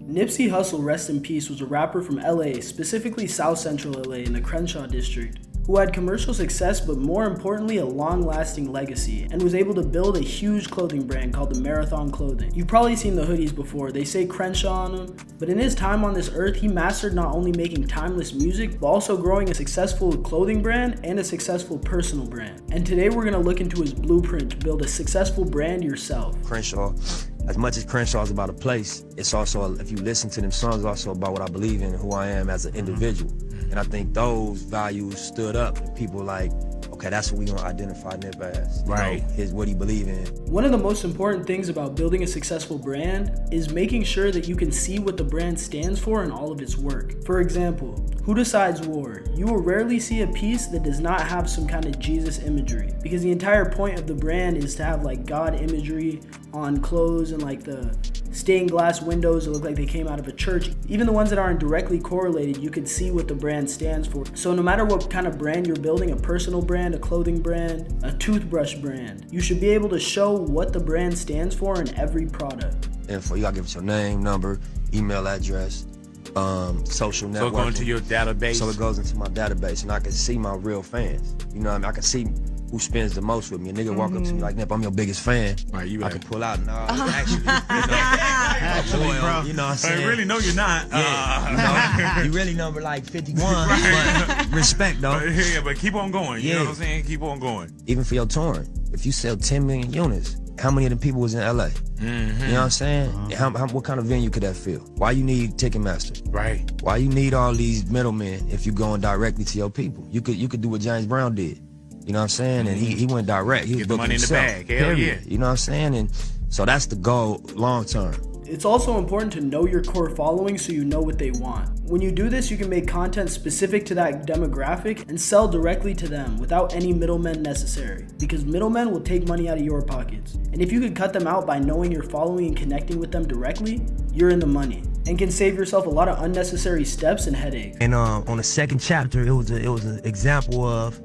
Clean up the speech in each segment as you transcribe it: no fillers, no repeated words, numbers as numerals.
Nipsey Hussle, rest in peace, was a rapper from LA, specifically South Central LA in the Crenshaw district, who had commercial success but more importantly a long-lasting legacy, and was able to build a huge clothing brand called the Marathon Clothing. You've probably seen the hoodies before, they say Crenshaw on them, but in his time on this earth, he mastered not only making timeless music, but also growing a successful clothing brand and a successful personal brand. And today we're gonna look into his blueprint to build a successful brand yourself. Crenshaw, as much as Crenshaw is about a place, it's also, if you listen to them songs, also about what I believe in and who I am as an individual. And I think those values stood up and people like, okay, that's what we gonna identify Nip as. Right. Is what he believe in. One of the most important things about building a successful brand is making sure that you can see what the brand stands for in all of its work. For example, who decides war? You will rarely see a piece that does not have some kind of Jesus imagery, because the entire point of the brand is to have like God imagery on clothes and like the stained glass windows that look like they came out of a church. Even the ones that aren't directly correlated, you can see what the brand stands for. So no matter what kind of brand you're building, a personal brand, a clothing brand, a toothbrush brand, you should be able to show what the brand stands for in every product. Info, you gotta give us your name, number, email address, social networking. So it goes into your database. So it goes into my database and I can see my real fans. You know what I mean? I can see who spends the most with me. A nigga walk up to me like, Nip, I'm your biggest fan. Right, you I like, can pull out, actually, bro. You know what I'm saying? I really know you're not. Yeah, you really number like 51, but respect though. Yeah, but keep on going. You Yeah. know what I'm saying? Keep on going. Even for your touring, if you sell 10 million units, how many of them people was in LA? You know what I'm saying? What kind of venue could that fill? Why you need Ticketmaster? Right. Why you need all these middlemen if you going directly to your people? You could do what James Brown did. You know what I'm saying? And he went direct. He was Get the booking money in the himself. bag. Hell Period. yeah. You know what I'm saying? And so that's the goal long term. It's also important to know your core following so you know what they want. When you do this, you can make content specific to that demographic and sell directly to them without any middlemen necessary, because middlemen will take money out of your pockets. And if you could cut them out by knowing your following and connecting with them directly, you're in the money and can save yourself a lot of unnecessary steps and headaches. And on the second chapter, it was an example of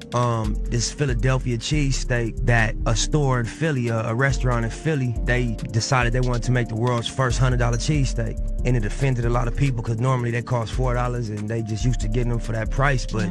this Philadelphia cheesesteak that a store in Philly, a restaurant in Philly, they decided they wanted to make the world's first $100 cheesesteak. And it offended a lot of people because normally they cost $4 and they just used to getting them for that price. But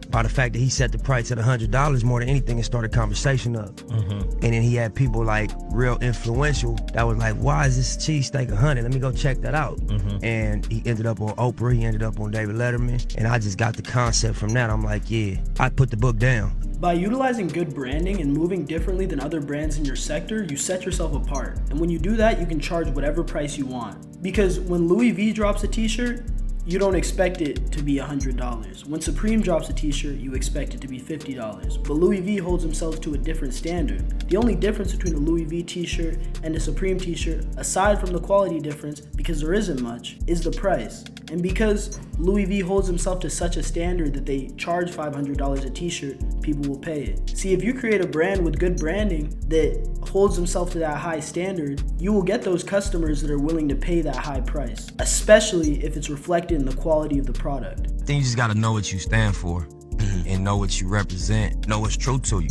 by the fact that he set the price at $100 more than anything, it started conversation up. And then he had people like real influential that was like, why is this cheesesteak $100? Let me go check that out. And he ended up on Oprah, he ended up on David Letterman. And I just got the concept from that. I'm like, yeah, I put the book down. By utilizing good branding and moving differently than other brands in your sector, you set yourself apart. And when you do that, you can charge whatever price you want. Because when Louis V drops a t-shirt, you don't expect it to be $100. When Supreme drops a t-shirt, you expect it to be $50. But Louis V holds himself to a different standard. The only difference between a Louis V t-shirt and a Supreme t-shirt, aside from the quality difference, because there isn't much, is the price. And because Louis V holds himself to such a standard that they charge $500 a t-shirt, people will pay it. See, if you create a brand with good branding that holds himself to that high standard, you will get those customers that are willing to pay that high price, especially if it's reflected in the quality of the product. I think you just gotta know what you stand for and know what you represent, know what's true to you.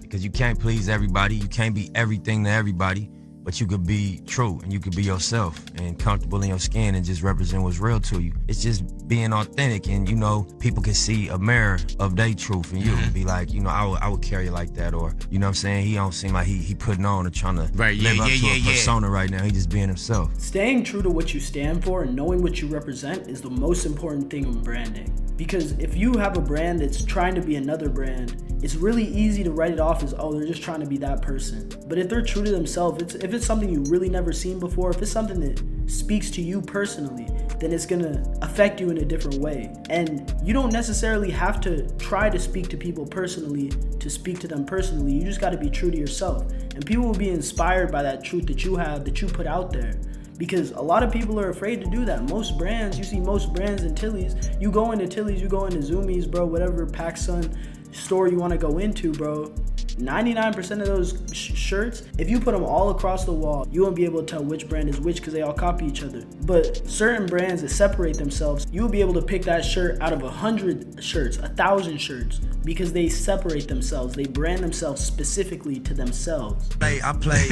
Because you can't please everybody, you can't be everything to everybody, but you could be true and you could be yourself and comfortable in your skin and just represent what's real to you. It's just being authentic, and you know, people can see a mirror of their truth in you and be like, you know, I would carry it like that, or you know what I'm saying, he don't seem like he putting on or trying to live up to a persona right now. He just being himself. Staying true to what you stand for and knowing what you represent is the most important thing in branding. Because if you have a brand that's trying to be another brand, it's really easy to write it off as, oh, they're just trying to be that person. But if they're true to themselves, if it's something you really never seen before, if it's something that speaks to you personally, then it's gonna affect you in a different way. And you don't necessarily have to try to speak to people personally to speak to them personally. You just gotta be true to yourself. And people will be inspired by that truth that you have, that you put out there. Because a lot of people are afraid to do that. Most brands, you see most brands in Tilly's, you go into Tilly's, you go into Zoomies, bro, whatever PacSun store you want to go into, bro. 99% of those shirts, if you put them all across the wall, you won't be able to tell which brand is which because they all copy each other. But certain brands that separate themselves, you will be able to pick that shirt out of 100 shirts, 1,000 shirts, because they separate themselves. They brand themselves specifically to themselves. I play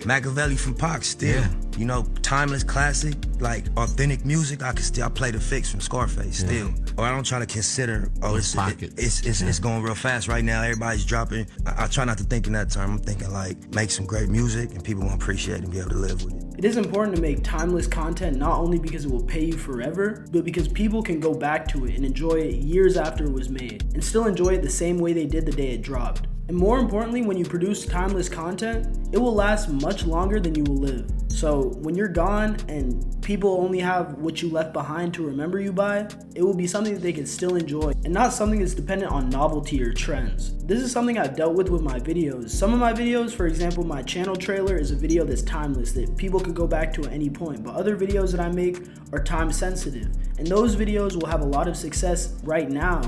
Machiavelli from Pac still. Yeah. You know, timeless classic, like authentic music. I play The Fix from Scarface still. Or I don't try to consider, it's going real fast right now. Everybody's dropping. I try not to think in that term. I'm thinking like, make some great music and people won't appreciate it and be able to live with it. It is important to make timeless content not only because it will pay you forever, but because people can go back to it and enjoy it years after it was made, and still enjoy it the same way they did the day it dropped. And more importantly, when you produce timeless content, it will last much longer than you will live. So when you're gone and people only have what you left behind to remember you by, it will be something that they can still enjoy and not something that's dependent on novelty or trends. This is something I've dealt with my videos. Some of my videos, for example, my channel trailer is a video that's timeless that people could go back to at any point, but other videos that I make are time sensitive. And those videos will have a lot of success right now,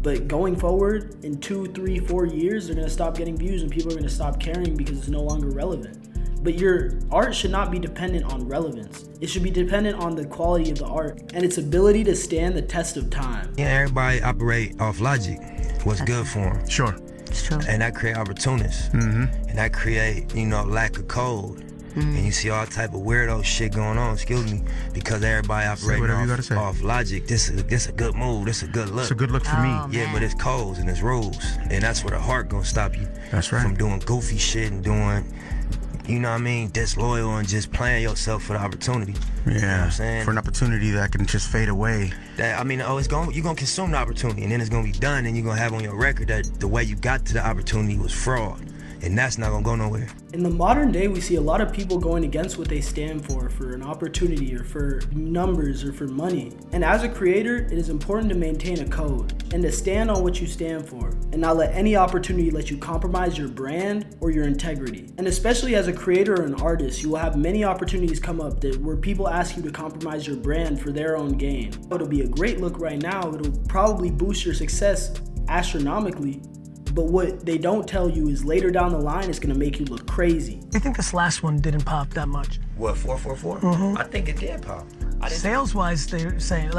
but going forward in 2, 3, 4 years, they're gonna stop getting views and people are gonna stop caring because it's no longer relevant. But your art should not be dependent on relevance. It should be dependent on the quality of the art and its ability to stand the test of time. Yeah, everybody operate off logic. What's good for them. Sure. It's true. And that create opportunities. And that create, lack of code. And you see all type of weirdo shit going on, because everybody operating off logic. This a good move, this a good look. It's a good look for me. Yeah, but it's codes and it's rules. And that's where the heart gonna stop you. That's right. From doing goofy shit and doing, disloyal and just playing yourself for the opportunity. Yeah, you know what I'm saying? For an opportunity that can just fade away. You're gonna consume the opportunity and then it's gonna be done and you're gonna have on your record that the way you got to the opportunity was fraud. And that's not gonna go nowhere. In the modern day, we see a lot of people going against what they stand for an opportunity or for numbers or for money. And as a creator, it is important to maintain a code and to stand on what you stand for and not let any opportunity let you compromise your brand or your integrity. And especially as a creator or an artist, you will have many opportunities come up where people ask you to compromise your brand for their own gain. It'll be a great look right now. It'll probably boost your success astronomically. But what they don't tell you is later down the line, it's gonna make you look crazy. I think this last one didn't pop that much. What, 444? I think it did pop. Sales-wise, they're saying,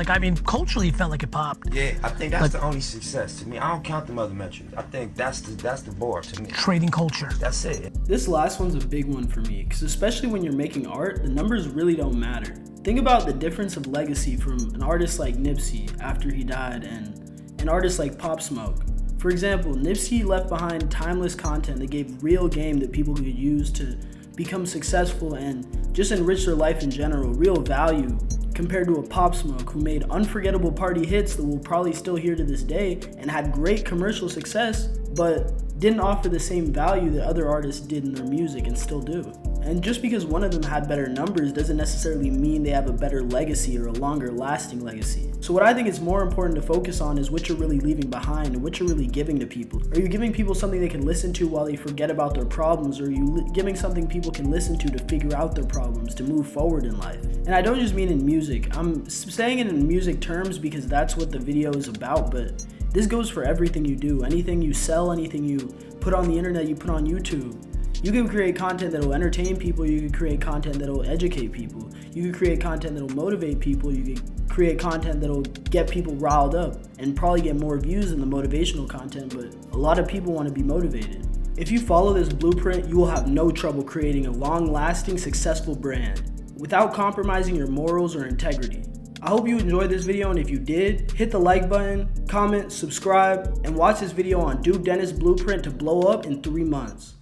culturally it felt like it popped. Yeah, I think that's the only success to me. I don't count them other metrics. I think that's the bar to me. Trading culture. That's it. This last one's a big one for me, because especially when you're making art, the numbers really don't matter. Think about the difference of legacy from an artist like Nipsey after he died and an artist like Pop Smoke. For example, Nipsey left behind timeless content that gave real game that people could use to become successful and just enrich their life in general, real value, compared to a Pop Smoke who made unforgettable party hits that we'll probably still hear to this day and had great commercial success, but didn't offer the same value that other artists did in their music and still do. And just because one of them had better numbers doesn't necessarily mean they have a better legacy or a longer lasting legacy. So what I think is more important to focus on is what you're really leaving behind and what you're really giving to people. Are you giving people something they can listen to while they forget about their problems, or are you giving something people can listen to figure out their problems, to move forward in life? And I don't just mean in music. I'm saying it in music terms because that's what the video is about, but this goes for everything you do. Anything you sell, anything you put on the internet, you put on YouTube. You can create content that will entertain people, you can create content that will educate people, you can create content that will motivate people, you can create content that will get people riled up and probably get more views than the motivational content, but a lot of people want to be motivated. If you follow this blueprint, you will have no trouble creating a long-lasting, successful brand without compromising your morals or integrity. I hope you enjoyed this video, and if you did, hit the like button, comment, subscribe, and watch this video on Duke Dennis Blueprint to blow up in 3 months.